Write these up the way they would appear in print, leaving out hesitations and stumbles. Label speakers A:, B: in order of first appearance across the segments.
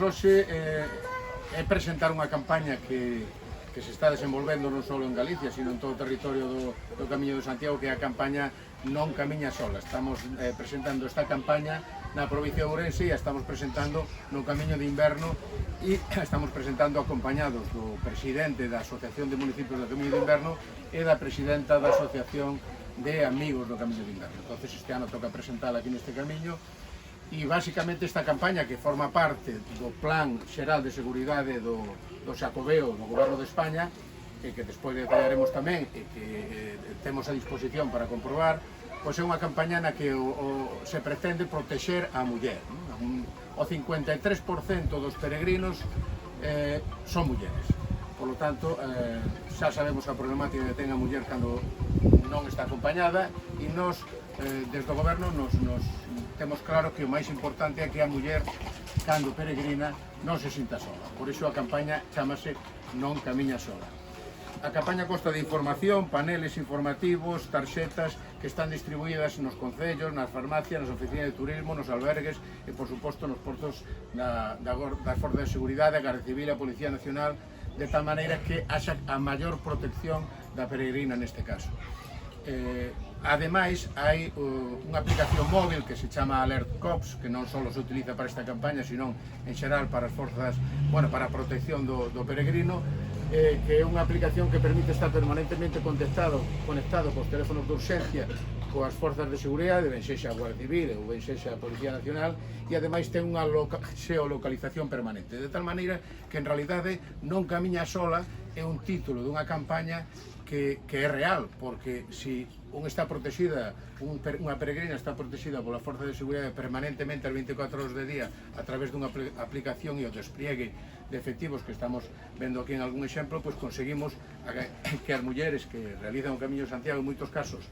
A: Hoxe é presentar unha campaña que se está desenvolvendo non só en Galicia, sino en todo o territorio do Camiño de Santiago, que é a campaña Non Camiña Sola. Estamos presentando esta campaña na provincia de Ourense e a estamos presentando no Camiño de Inverno e estamos presentando acompañados do presidente da Asociación de Municipios do Camiño de Inverno e da presidenta da Asociación de Amigos do Camiño de Inverno. Entón, este ano toca presentala aquí neste camiño. E basicamente esta campaña, que forma parte do Plan Xeral de Seguridade do Xacobeo do Goberno de España, e que despois detallaremos tamén e que temos a disposición para comprobar, pois é unha campaña na que se pretende protexer a muller. O 53% dos peregrinos son mulleres. Por lo tanto, xa sabemos a problemática que ten a muller cando non está acompañada, e nós, desde o Goberno, temos claro que o máis importante é que a muller, cando peregrina, non se sinta sola. Por iso a campaña chamase Non Camiña Sola. A campaña consta de información, paneles informativos, tarxetas que están distribuídas nos concellos, nas farmacias, nas oficinas de turismo, nos albergues e, por suposto, nos postos das forzas de seguridade, a Garda Civil e a Policía Nacional, de tal maneira que haxa a maior protección da peregrina neste caso. Ademais, hai unha aplicación móvil que se chama Alert Cops, que non só se utiliza para esta campaña, sino en xeral para as forzas, para a protección do peregrino, que é unha aplicación que permite estar permanentemente conectado cos teléfonos de urxencia coas forzas de seguridade, ben sexa a Guardia Civil ou ben sexa a Policía Nacional, e ademais ten unha xeolocalización permanente, de tal maneira que en realidade Non Camiña Sola é un título dunha campaña que é real, porque se está protexida, unha peregrina está protexida pola Forza de Seguridade permanentemente as 24 horas de día a través dunha aplicación e o despliegue de efectivos que estamos vendo aquí en algún exemplo, pois conseguimos que as mulleres que realizan o Camiño de Santiago, en moitos casos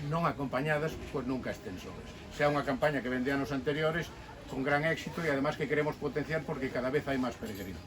A: non acompañadas, pois nunca estén solas. Xa unha campaña que vende anos anteriores con gran éxito e además que queremos potenciar porque cada vez hai máis peregrinos.